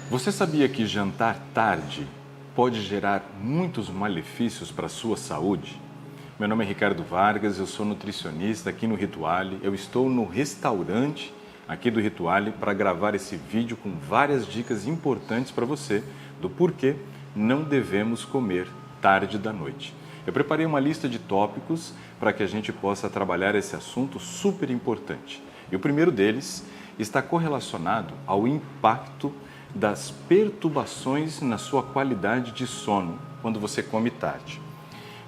Você sabia que jantar tarde pode gerar muitos malefícios para a sua saúde? Meu nome é Ricardo Vargas, eu sou nutricionista aqui no Rituale. Eu estou no restaurante aqui do Rituale para gravar esse vídeo com várias dicas importantes para você do porquê não devemos comer tarde da noite. Eu preparei uma lista de tópicos para que a gente possa trabalhar esse assunto super importante. E o primeiro deles está correlacionado ao impacto das perturbações na sua qualidade de sono quando você come tarde.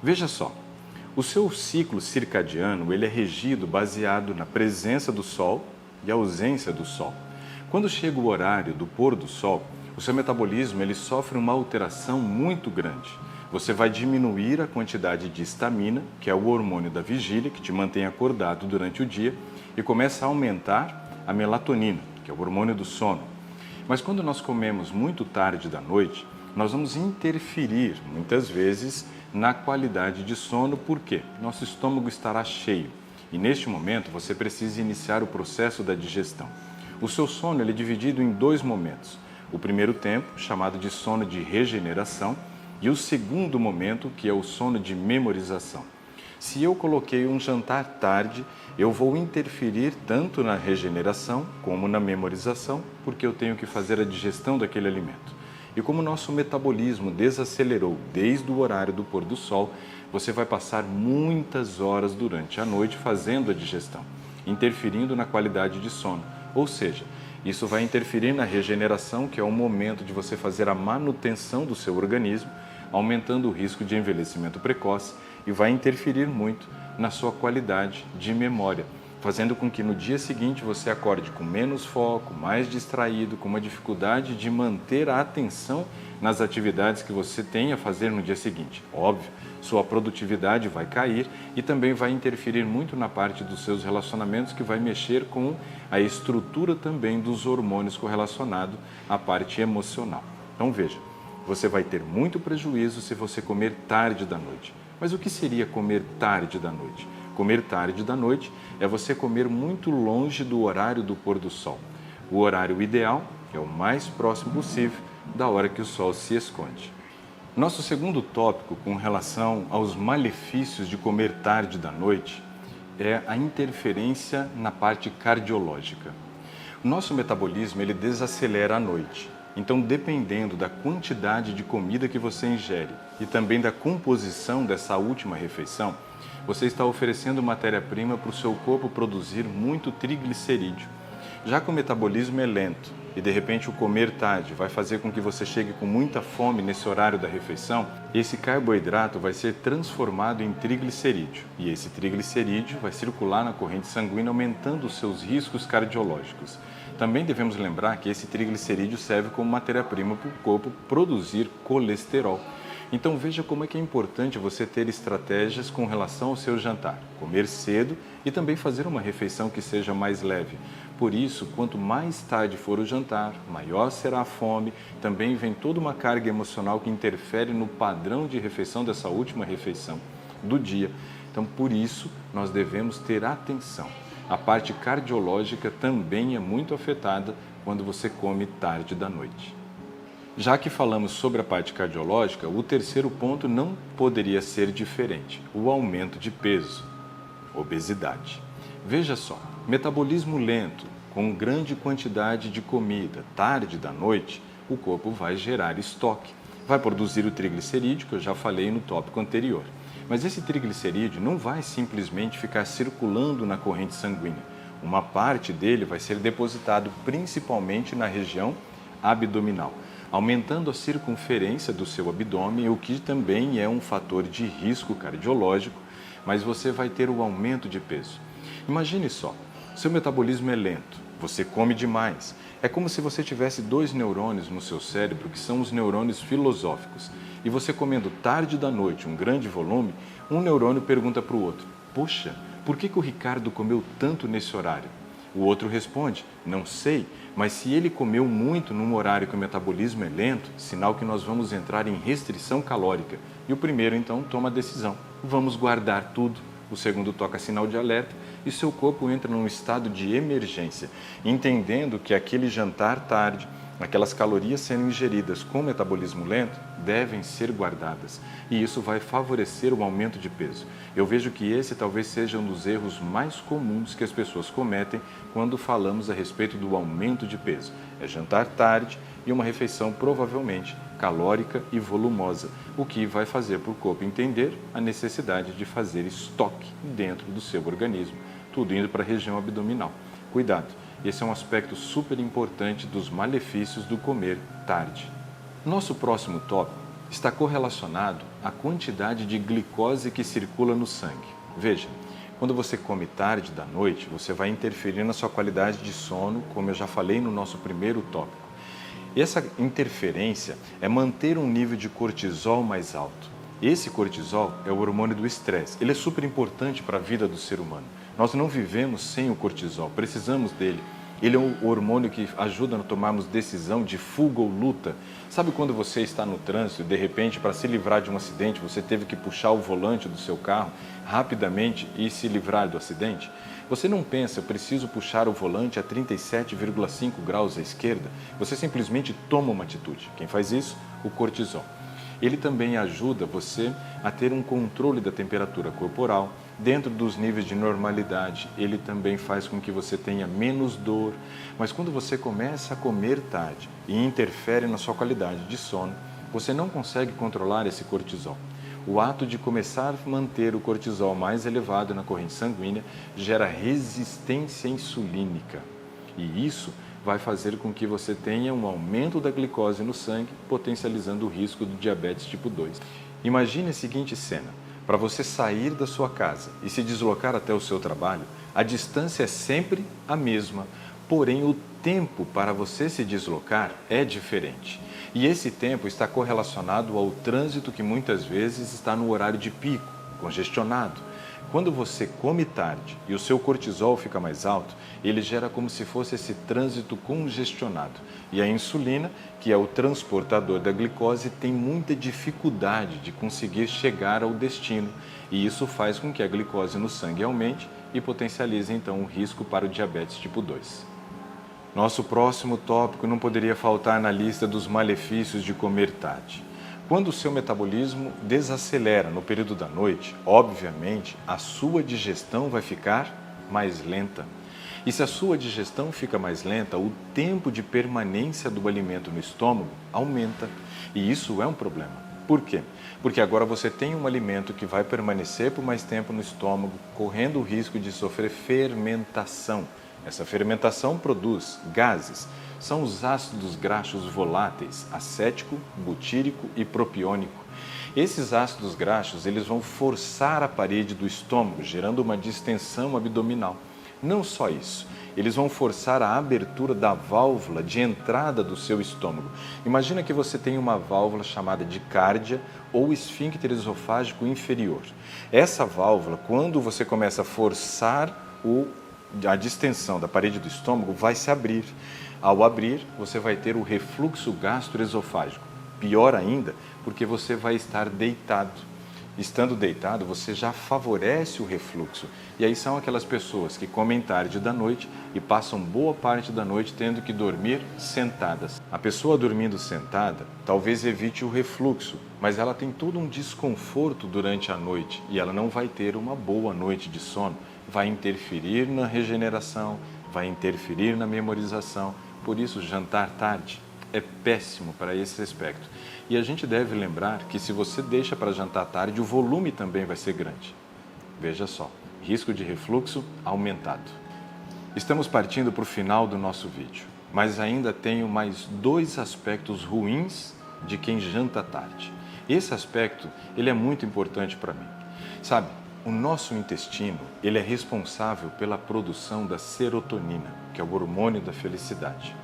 Veja só, o seu ciclo circadiano ele é regido baseado na presença do sol e ausência do sol. Quando chega o horário do pôr do sol, o seu metabolismo ele sofre uma alteração muito grande. Você vai diminuir a quantidade de histamina, que é o hormônio da vigília, que te mantém acordado durante o dia, e começa a aumentar a melatonina, que é o hormônio do sono. Mas quando nós comemos muito tarde da noite, nós vamos interferir, muitas vezes, na qualidade de sono, porque nosso estômago estará cheio. E neste momento você precisa iniciar o processo da digestão. O seu sono ele é dividido em dois momentos. O primeiro tempo, chamado de sono de regeneração, e o segundo momento, que é o sono de memorização. Se eu coloquei um jantar tarde, eu vou interferir tanto na regeneração como na memorização, porque eu tenho que fazer a digestão daquele alimento. E como o nosso metabolismo desacelerou desde o horário do pôr do sol, você vai passar muitas horas durante a noite fazendo a digestão, interferindo na qualidade de sono. Ou seja, isso vai interferir na regeneração, que é o momento de você fazer a manutenção do seu organismo, aumentando o risco de envelhecimento precoce e vai interferir muito na sua qualidade de memória, fazendo com que no dia seguinte você acorde com menos foco, mais distraído, com uma dificuldade de manter a atenção nas atividades que você tem a fazer no dia seguinte. Óbvio, sua produtividade vai cair e também vai interferir muito na parte dos seus relacionamentos, que vai mexer com a estrutura também dos hormônios correlacionado à parte emocional. Então veja, você vai ter muito prejuízo se você comer tarde da noite. Mas o que seria comer tarde da noite? Comer tarde da noite é você comer muito longe do horário do pôr do sol. O horário ideal é o mais próximo possível da hora que o sol se esconde. Nosso segundo tópico com relação aos malefícios de comer tarde da noite é a interferência na parte cardiológica. O nosso metabolismo ele desacelera à noite. Então, dependendo da quantidade de comida que você ingere e também da composição dessa última refeição, você está oferecendo matéria-prima para o seu corpo produzir muito triglicerídeo. Já que o metabolismo é lento e de repente o comer tarde vai fazer com que você chegue com muita fome nesse horário da refeição, esse carboidrato vai ser transformado em triglicerídeo e esse triglicerídeo vai circular na corrente sanguínea, aumentando os seus riscos cardiológicos. Também devemos lembrar que esse triglicerídeo serve como matéria-prima para o corpo produzir colesterol. Então veja como é que é importante você ter estratégias com relação ao seu jantar. Comer cedo e também fazer uma refeição que seja mais leve. Por isso, quanto mais tarde for o jantar, maior será a fome. Também vem toda uma carga emocional que interfere no padrão de refeição dessa última refeição do dia. Então, por isso, nós devemos ter atenção. A parte cardiológica também é muito afetada quando você come tarde da noite. Já que falamos sobre a parte cardiológica, o terceiro ponto não poderia ser diferente: o aumento de peso, obesidade. Veja só, metabolismo lento, com grande quantidade de comida, tarde da noite, o corpo vai gerar estoque. Vai produzir o triglicerídeo, que eu já falei no tópico anterior. Mas esse triglicerídeo não vai simplesmente ficar circulando na corrente sanguínea. Uma parte dele vai ser depositado principalmente na região abdominal, aumentando a circunferência do seu abdômen, o que também é um fator de risco cardiológico, mas você vai ter o aumento de peso. Imagine só, seu metabolismo é lento, você come demais. É como se você tivesse dois neurônios no seu cérebro, que são os neurônios filosóficos. E você comendo tarde da noite um grande volume, um neurônio pergunta para o outro: "Poxa, por que o Ricardo comeu tanto nesse horário?" O outro responde: "Não sei, mas se ele comeu muito num horário que o metabolismo é lento, sinal que nós vamos entrar em restrição calórica." E o primeiro então toma a decisão: "Vamos guardar tudo." O segundo toca sinal de alerta e seu corpo entra num estado de emergência, entendendo que aquele jantar tarde Aquelas calorias sendo ingeridas com metabolismo lento devem ser guardadas e isso vai favorecer o aumento de peso. Eu vejo que esse talvez seja um dos erros mais comuns que as pessoas cometem quando falamos a respeito do aumento de peso. É jantar tarde e uma refeição provavelmente calórica e volumosa, o que vai fazer para o corpo entender a necessidade de fazer estoque dentro do seu organismo, tudo indo para a região abdominal. Cuidado! Esse é um aspecto super importante dos malefícios do comer tarde. Nosso próximo tópico está correlacionado à quantidade de glicose que circula no sangue. Veja, quando você come tarde da noite, você vai interferir na sua qualidade de sono, como eu já falei no nosso primeiro tópico. Essa interferência é manter um nível de cortisol mais alto. Esse cortisol é o hormônio do estresse. Ele é super importante para a vida do ser humano. Nós não vivemos sem o cortisol, precisamos dele. Ele é o hormônio que ajuda a tomarmos decisão de fuga ou luta. Sabe quando você está no trânsito e, de repente, para se livrar de um acidente, você teve que puxar o volante do seu carro rapidamente e se livrar do acidente? Você não pensa, eu preciso puxar o volante a 37,5 graus à esquerda? Você simplesmente toma uma atitude. Quem faz isso? O cortisol. Ele também ajuda você a ter um controle da temperatura corporal dentro dos níveis de normalidade. Ele também faz com que você tenha menos dor. Mas quando você começa a comer tarde e interfere na sua qualidade de sono, você não consegue controlar esse cortisol. O ato de começar a manter o cortisol mais elevado na corrente sanguínea gera resistência insulínica. E isso vai fazer com que você tenha um aumento da glicose no sangue, potencializando o risco do diabetes tipo 2. Imagine a seguinte cena: para você sair da sua casa e se deslocar até o seu trabalho, a distância é sempre a mesma, porém o tempo para você se deslocar é diferente. E esse tempo está correlacionado ao trânsito que muitas vezes está no horário de pico, congestionado. Quando você come tarde e o seu cortisol fica mais alto, ele gera como se fosse esse trânsito congestionado. E a insulina, que é o transportador da glicose, tem muita dificuldade de conseguir chegar ao destino. E isso faz com que a glicose no sangue aumente e potencialize então o risco para o diabetes tipo 2. Nosso próximo tópico não poderia faltar na lista dos malefícios de comer tarde. Quando o seu metabolismo desacelera no período da noite, obviamente, a sua digestão vai ficar mais lenta. E se a sua digestão fica mais lenta, o tempo de permanência do alimento no estômago aumenta. E isso é um problema. Por quê? Porque agora você tem um alimento que vai permanecer por mais tempo no estômago, correndo o risco de sofrer fermentação. Essa fermentação produz gases. São os ácidos graxos voláteis, acético, butírico e propiônico. Esses ácidos graxos eles vão forçar a parede do estômago, gerando uma distensão abdominal. Não só isso, eles vão forçar a abertura da válvula de entrada do seu estômago. Imagina que você tem uma válvula chamada de cárdia ou esfíncter esofágico inferior. Essa válvula, quando você começa a forçar a distensão da parede do estômago, vai se abrir. Ao abrir, você vai ter o refluxo gastroesofágico. Pior ainda, porque você vai estar deitado. Estando deitado, você já favorece o refluxo. E aí são aquelas pessoas que comem tarde da noite e passam boa parte da noite tendo que dormir sentadas. A pessoa dormindo sentada talvez evite o refluxo, mas ela tem todo um desconforto durante a noite e ela não vai ter uma boa noite de sono. Vai interferir na regeneração, vai interferir na memorização. Por isso, jantar tarde é péssimo para esse aspecto. E a gente deve lembrar que se você deixa para jantar tarde, o volume também vai ser grande. Veja só, risco de refluxo aumentado. Estamos partindo para o final do nosso vídeo, mas ainda tenho mais 2 aspectos ruins de quem janta tarde. Esse aspecto, ele é muito importante para mim. Sabe, o nosso intestino, ele é responsável pela produção da serotonina, que é o hormônio da felicidade.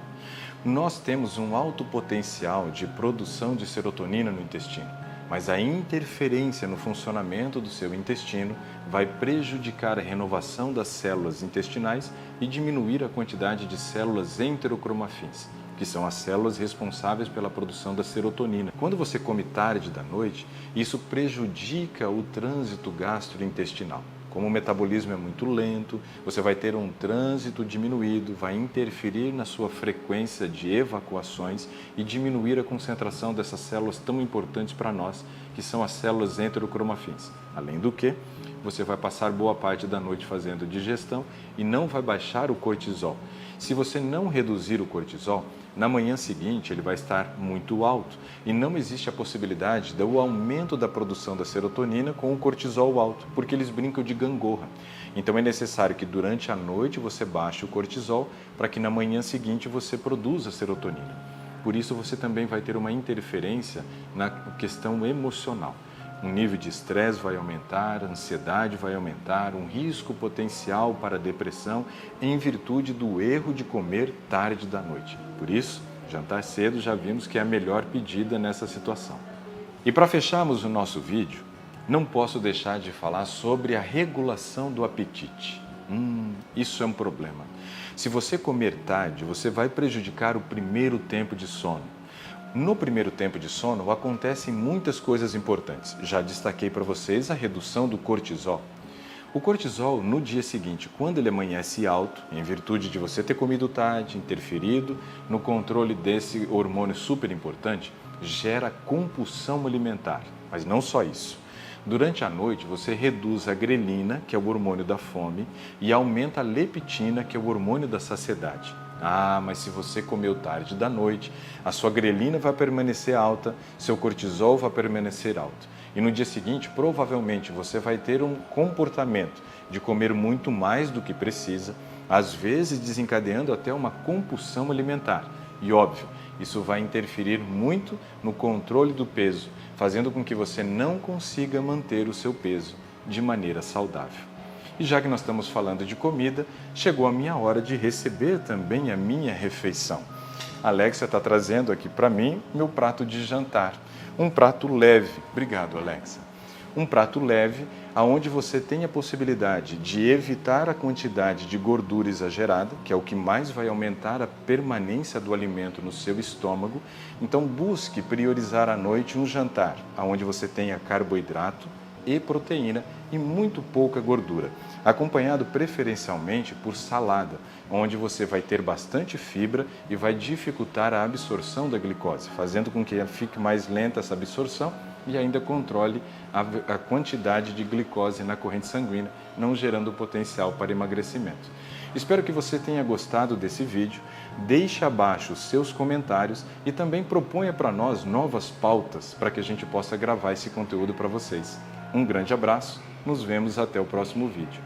Nós temos um alto potencial de produção de serotonina no intestino, mas a interferência no funcionamento do seu intestino vai prejudicar a renovação das células intestinais e diminuir a quantidade de células enterocromafins, que são as células responsáveis pela produção da serotonina. Quando você come tarde da noite, isso prejudica o trânsito gastrointestinal. Como o metabolismo é muito lento, você vai ter um trânsito diminuído, vai interferir na sua frequência de evacuações e diminuir a concentração dessas células tão importantes para nós, que são as células enterocromafins. Além do que, você vai passar boa parte da noite fazendo digestão e não vai baixar o cortisol. Se você não reduzir o cortisol, na manhã seguinte ele vai estar muito alto e não existe a possibilidade do aumento da produção da serotonina com o cortisol alto, porque eles brincam de gangorra. Então é necessário que durante a noite você baixe o cortisol para que na manhã seguinte você produza serotonina. Por isso você também vai ter uma interferência na questão emocional. Um nível de estresse vai aumentar, a ansiedade vai aumentar, um risco potencial para depressão em virtude do erro de comer tarde da noite. Por isso, jantar cedo já vimos que é a melhor pedida nessa situação. E para fecharmos o nosso vídeo, não posso deixar de falar sobre a regulação do apetite. Isso é um problema. Se você comer tarde, você vai prejudicar o primeiro tempo de sono. No primeiro tempo de sono acontecem muitas coisas importantes. Já destaquei para vocês a redução do cortisol. O cortisol, no dia seguinte, quando ele amanhece alto, em virtude de você ter comido tarde, interferido no controle desse hormônio super importante, gera compulsão alimentar. Mas não só isso. Durante a noite, você reduz a grelina, que é o hormônio da fome, e aumenta a leptina, que é o hormônio da saciedade. Mas se você comeu tarde da noite, a sua grelina vai permanecer alta, seu cortisol vai permanecer alto. E no dia seguinte, provavelmente, você vai ter um comportamento de comer muito mais do que precisa, às vezes desencadeando até uma compulsão alimentar. E óbvio, isso vai interferir muito no controle do peso, fazendo com que você não consiga manter o seu peso de maneira saudável. E já que nós estamos falando de comida, chegou a minha hora de receber também a minha refeição. A Alexia está trazendo aqui para mim meu prato de jantar. Um prato leve. Obrigado, Alexia. Um prato leve, onde você tem a possibilidade de evitar a quantidade de gordura exagerada, que é o que mais vai aumentar a permanência do alimento no seu estômago. Então, busque priorizar à noite um jantar, onde você tenha carboidrato e proteína e muito pouca gordura, acompanhado preferencialmente por salada, onde você vai ter bastante fibra e vai dificultar a absorção da glicose, fazendo com que fique mais lenta essa absorção e ainda controle a quantidade de glicose na corrente sanguínea, não gerando potencial para emagrecimento. Espero que você tenha gostado desse vídeo, deixe abaixo os seus comentários e também proponha para nós novas pautas para que a gente possa gravar esse conteúdo para vocês. Um grande abraço, nos vemos até o próximo vídeo.